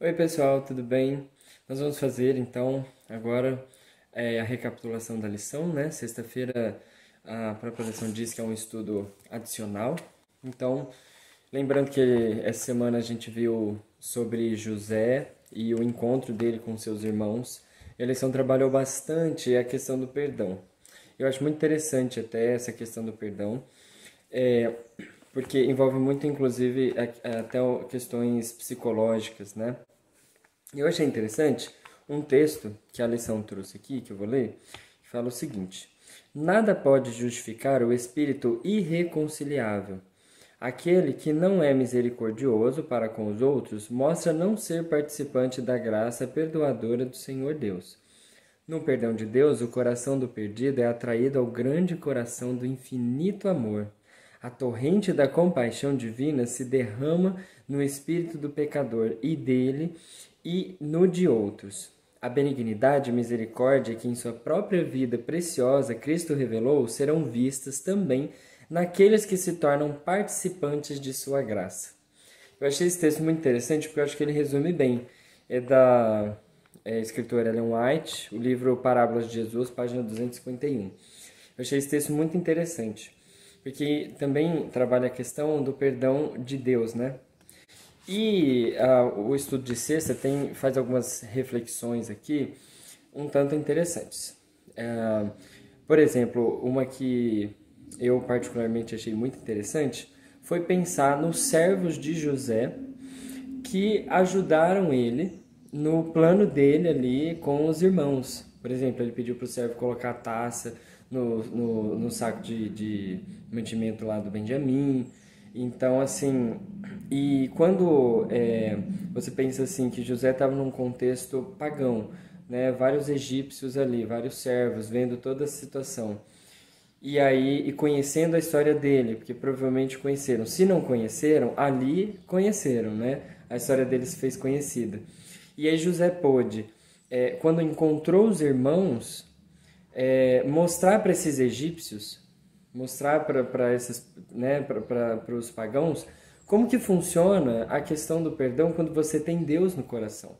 Oi pessoal, tudo bem? Nós vamos fazer então agora a recapitulação da lição, né? Sexta-feira a própria lição diz que é um estudo adicional. Então, lembrando que essa semana a gente viu sobre José e o encontro dele com seus irmãos. A lição trabalhou bastante a questão do perdão. Eu acho muito interessante até essa questão do perdão, é, porque envolve muito, inclusive, até questões psicológicas, né? Eu achei interessante um texto que a lição trouxe aqui, que eu vou ler, que fala o seguinte: nada pode justificar o espírito irreconciliável. Aquele que não é misericordioso para com os outros mostra não ser participante da graça perdoadora do Senhor Deus. No perdão de Deus, o coração do perdido é atraído ao grande coração do infinito amor. A torrente da compaixão divina se derrama no espírito do pecador e dele e no de outros. A benignidade e misericórdia que em sua própria vida preciosa Cristo revelou serão vistas também naqueles que se tornam participantes de sua graça. Eu achei esse texto muito interessante porque eu acho que ele resume bem. É da escritora Ellen White, o livro Parábolas de Jesus, página 251. Eu achei esse texto muito interessante, porque também trabalha a questão do perdão de Deus, né? E o estudo de sexta faz algumas reflexões aqui um tanto interessantes. Por exemplo, uma que eu particularmente achei muito interessante foi pensar nos servos de José que ajudaram ele no plano dele ali com os irmãos. Por exemplo, ele pediu para o servo colocar a taça no saco de mantimento lá do Benjamim. Então, assim, e quando você pensa assim que José estava num contexto pagão, né? Vários egípcios ali, vários servos, vendo toda a situação. E aí, e conhecendo a história dele, porque provavelmente conheceram. Se não conheceram, ali conheceram, né? A história dele se fez conhecida. E aí José pôde, quando encontrou os irmãos, mostrar para esses egípcios, mostrar para esses, né, para os pagãos, como que funciona a questão do perdão quando você tem Deus no coração.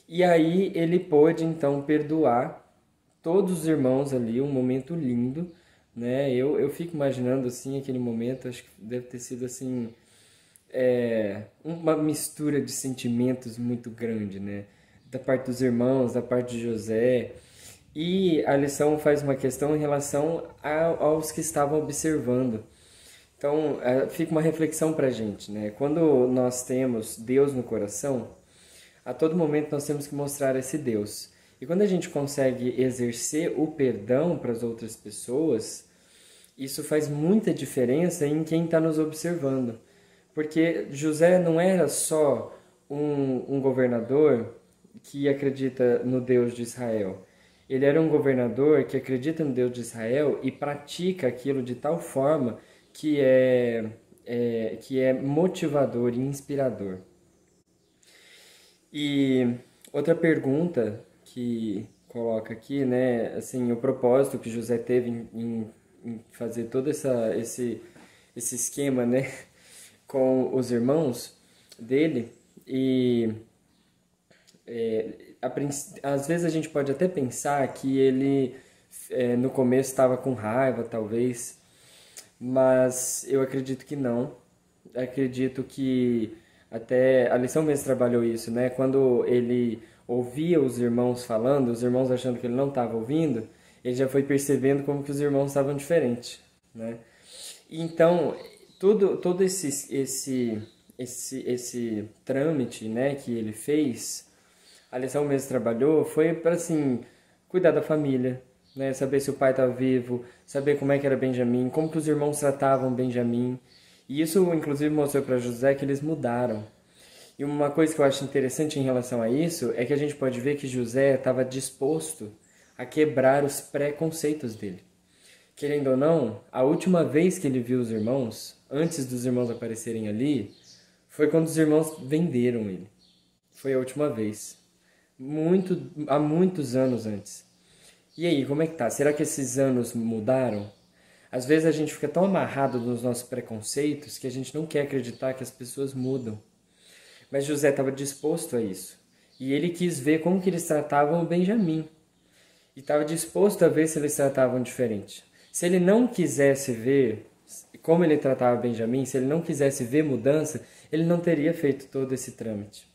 E aí ele pôde então perdoar todos os irmãos ali, um momento lindo, né? Eu fico imaginando assim aquele momento, acho que deve ter sido assim uma mistura de sentimentos muito grande, né? Da parte dos irmãos, da parte de José. E a lição faz uma questão em relação aos que estavam observando. Então, fica uma reflexão para a gente, né? Quando nós temos Deus no coração, a todo momento nós temos que mostrar esse Deus. E quando a gente consegue exercer o perdão para as outras pessoas, isso faz muita diferença em quem está nos observando. Porque José não era só um governador que acredita no Deus de Israel. Ele era um governador que acredita no Deus de Israel e pratica aquilo de tal forma que é motivador e inspirador. E outra pergunta que coloca aqui, né, assim, o propósito que José teve em fazer todo esse esquema, né, com os irmãos dele. E às vezes a gente pode até pensar que ele no começo estava com raiva, talvez, mas eu acredito que não. Acredito que até a lição mesmo trabalhou isso, né? Quando ele ouvia os irmãos falando, os irmãos achando que ele não estava ouvindo, ele já foi percebendo como que os irmãos estavam diferentes, né? Então, todo esse trâmite, né, que ele fez, a lição mesmo trabalhou, foi para, assim, cuidar da família, né, saber se o pai estava vivo, saber como é que era Benjamim, como que os irmãos tratavam Benjamim. E isso, inclusive, mostrou para José que eles mudaram. E uma coisa que eu acho interessante em relação a isso é que a gente pode ver que José estava disposto a quebrar os preconceitos dele. Querendo ou não, a última vez que ele viu os irmãos, antes dos irmãos aparecerem ali, foi quando os irmãos venderam ele. Foi a última vez. Há muitos anos antes. E aí, como é que tá? Será que esses anos mudaram? Às vezes a gente fica tão amarrado nos nossos preconceitos que a gente não quer acreditar que as pessoas mudam. Mas José estava disposto a isso. E ele quis ver como que eles tratavam o Benjamim. E estava disposto a ver se eles tratavam diferente. Se ele não quisesse ver como ele tratava Benjamim, se ele não quisesse ver mudança, ele não teria feito todo esse trâmite.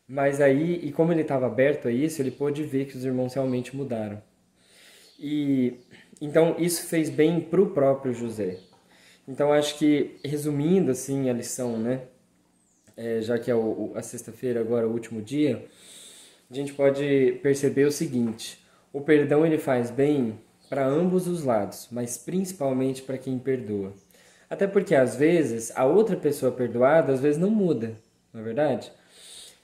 Mas aí, e como ele estava aberto a isso, ele pôde ver que os irmãos realmente mudaram. E então isso fez bem para o próprio José. Então acho que, resumindo assim a lição, né? Já que é a sexta-feira agora, o último dia, a gente pode perceber o seguinte: o perdão ele faz bem para ambos os lados, mas principalmente para quem perdoa. Até porque às vezes a outra pessoa perdoada às vezes não muda, não é verdade?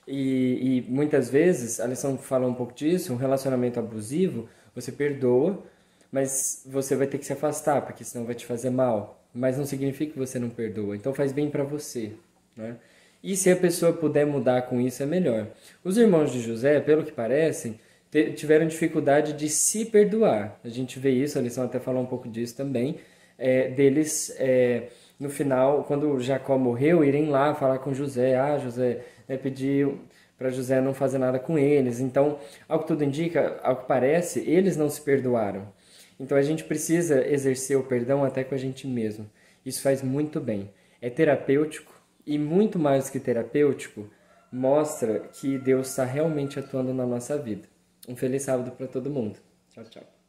E muitas vezes, a lição fala um pouco disso, um relacionamento abusivo, você perdoa, mas você vai ter que se afastar, porque senão vai te fazer mal. Mas não significa que você não perdoa, então faz bem para você, né? E se a pessoa puder mudar com isso, é melhor. Os irmãos de José, pelo que parecem, tiveram dificuldade de se perdoar. A gente vê isso, a lição até fala um pouco disso também, no final, quando Jacó morreu, irem lá falar com José. José pediu para José não fazer nada com eles. Então, ao que tudo indica, ao que parece, eles não se perdoaram. Então, a gente precisa exercer o perdão até com a gente mesmo. Isso faz muito bem. É terapêutico e, muito mais que terapêutico, mostra que Deus está realmente atuando na nossa vida. Um feliz sábado para todo mundo. Tchau, tchau.